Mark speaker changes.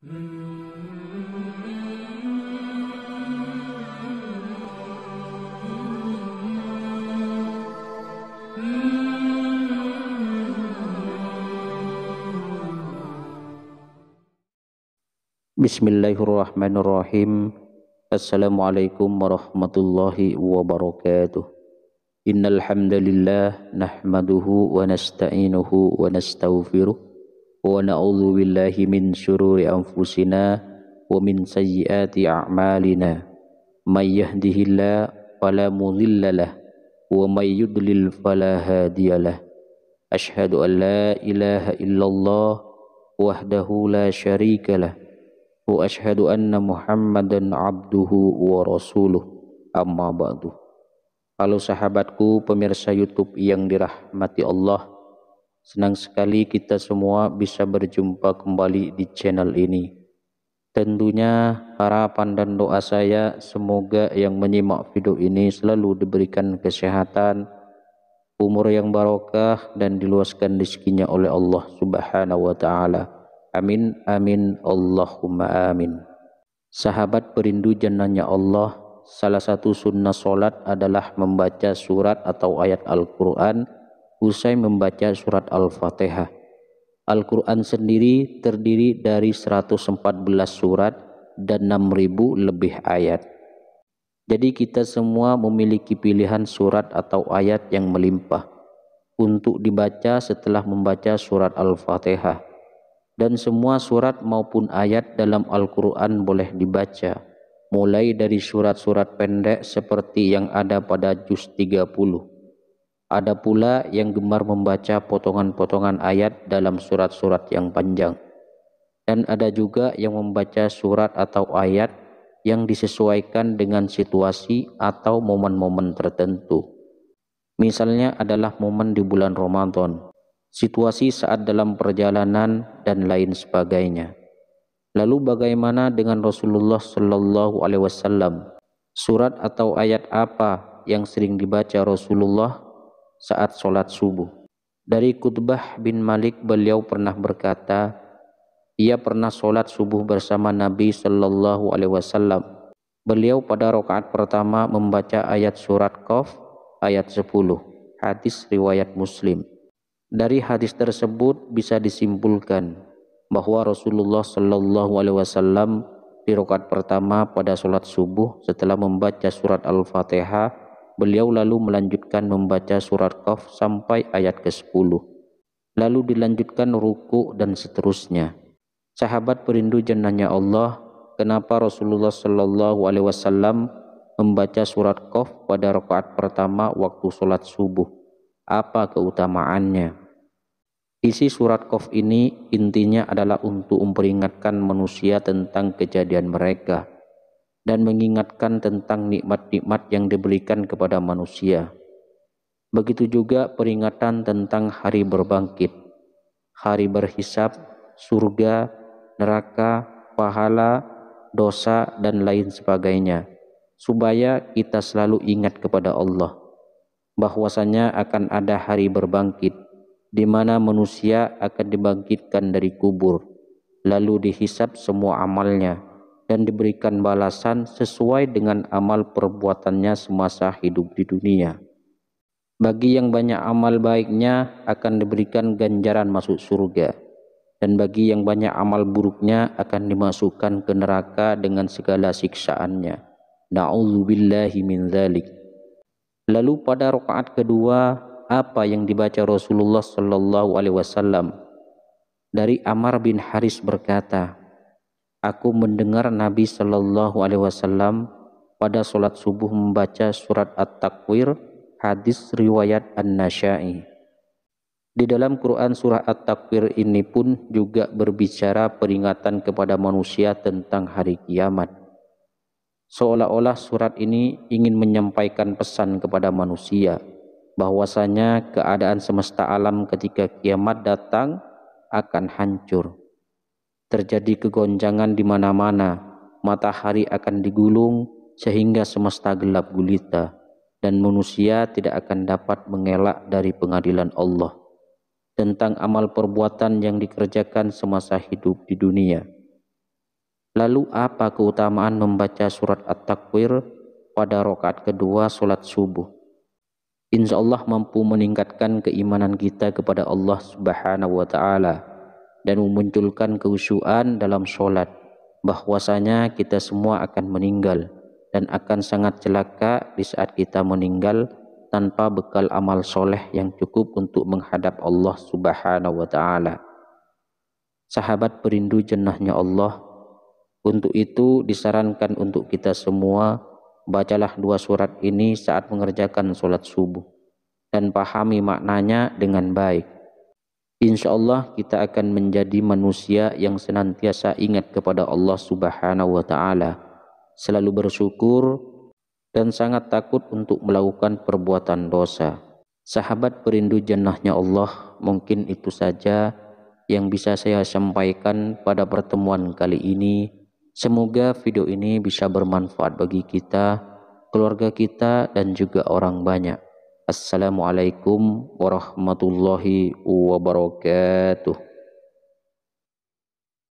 Speaker 1: Bismillahirrahmanirrahim. Assalamualaikum warahmatullahi wabarakatuh. Innal hamdalillah nahmaduhu wa nasta'inuhu wa nastaghfiruh wa na'udzu billahi min syururi anfusina wa min sayyiati a'malina. May yahdihillahu fala mudhillalah wa may yudlil fala hadiyalah. Asyhadu an la ilaha illallah wahdahu la syarikalah wa asyhadu anna Muhammadan abduhu wa rasuluh, amma ba'du. Halo sahabatku pemirsa YouTube yang dirahmati Allah, senang sekali kita semua bisa berjumpa kembali di channel ini. Tentunya harapan dan doa saya semoga yang menyimak video ini selalu diberikan kesehatan, umur yang barokah, dan diluaskan rezekinya oleh Allah Subhanahu wa ta'ala. Amin, amin, Allahumma amin. Sahabat perindu jannahnya Allah, salah satu sunnah solat adalah membaca surat atau ayat Al-Quran usai membaca surat Al-Fatihah. Al-Quran sendiri terdiri dari 114 surat dan 6.000 lebih ayat. Jadi kita semua memiliki pilihan surat atau ayat yang melimpah untuk dibaca setelah membaca surat Al-Fatihah. Dan semua surat maupun ayat dalam Al-Quran boleh dibaca, mulai dari surat-surat pendek seperti yang ada pada juz 30. Ada pula yang gemar membaca potongan-potongan ayat dalam surat-surat yang panjang. Dan ada juga yang membaca surat atau ayat yang disesuaikan dengan situasi atau momen-momen tertentu. Misalnya adalah momen di bulan Ramadan, situasi saat dalam perjalanan, dan lain sebagainya. Lalu bagaimana dengan Rasulullah Shallallahu Alaihi Wasallam? Surat atau ayat apa yang sering dibaca Rasulullah saat sholat subuh? Dari Qutbah bin Malik, beliau pernah berkata, ia pernah sholat subuh bersama Nabi Shallallahu Alaihi Wasallam. Beliau pada rakaat pertama membaca ayat surat Qaf ayat 10. Hadis riwayat Muslim. Dari hadis tersebut bisa disimpulkan bahwa Rasulullah Shallallahu Alaihi Wasallam di rakaat pertama pada sholat subuh setelah membaca surat Al-Fatihah, beliau lalu melanjutkan membaca surat Qaf sampai ayat ke-10. Lalu dilanjutkan ruku dan seterusnya. Sahabat perindu jannahnya Allah, kenapa Rasulullah Shallallahu Alaihi Wasallam membaca surat Qaf pada rakaat pertama waktu sholat subuh? Apa keutamaannya? Isi surat Qaf ini intinya adalah untuk memperingatkan manusia tentang kejadian mereka dan mengingatkan tentang nikmat-nikmat yang diberikan kepada manusia. Begitu juga peringatan tentang hari berbangkit, hari berhisab, surga, neraka, pahala, dosa, dan lain sebagainya, supaya kita selalu ingat kepada Allah bahwasanya akan ada hari berbangkit di mana manusia akan dibangkitkan dari kubur, lalu dihisab semua amalnya dan diberikan balasan sesuai dengan amal perbuatannya semasa hidup di dunia. Bagi yang banyak amal baiknya akan diberikan ganjaran masuk surga, dan bagi yang banyak amal buruknya akan dimasukkan ke neraka dengan segala siksaannya. Na'udzubillahi min dzalik. Lalu pada rakaat kedua, apa yang dibaca Rasulullah Shallallahu Alaihi Wasallam? Dari Ammar bin Haris berkata, aku mendengar Nabi Shallallahu Alaihi Wasallam pada sholat subuh membaca surat At-Takwir. Hadis riwayat An-Nasya'i. Di dalam Quran surah At-Takwir ini pun juga berbicara peringatan kepada manusia tentang hari kiamat. Seolah-olah surat ini ingin menyampaikan pesan kepada manusia bahwasanya keadaan semesta alam ketika kiamat datang akan hancur. Terjadi kegoncangan di mana-mana, matahari akan digulung sehingga semesta gelap gulita, dan manusia tidak akan dapat mengelak dari pengadilan Allah tentang amal perbuatan yang dikerjakan semasa hidup di dunia. Lalu apa keutamaan membaca surat At-Takwir pada rakaat kedua sholat subuh? Insya Allah mampu meningkatkan keimanan kita kepada Allah Subhanahu wa Ta'ala dan memunculkan kekhusyuan dalam sholat, bahwasanya kita semua akan meninggal dan akan sangat celaka di saat kita meninggal tanpa bekal amal soleh yang cukup untuk menghadap Allah Subhanahu wa Ta'ala. Sahabat perindu jannahnya Allah, untuk itu disarankan untuk kita semua, bacalah dua surat ini saat mengerjakan sholat subuh dan pahami maknanya dengan baik. Insya Allah kita akan menjadi manusia yang senantiasa ingat kepada Allah Subhanahu wa Ta'ala, selalu bersyukur dan sangat takut untuk melakukan perbuatan dosa. Sahabat perindu jannahnya Allah, mungkin itu saja yang bisa saya sampaikan pada pertemuan kali ini. Semoga video ini bisa bermanfaat bagi kita, keluarga kita, dan juga orang banyak. Assalamualaikum warahmatullahi wabarakatuh.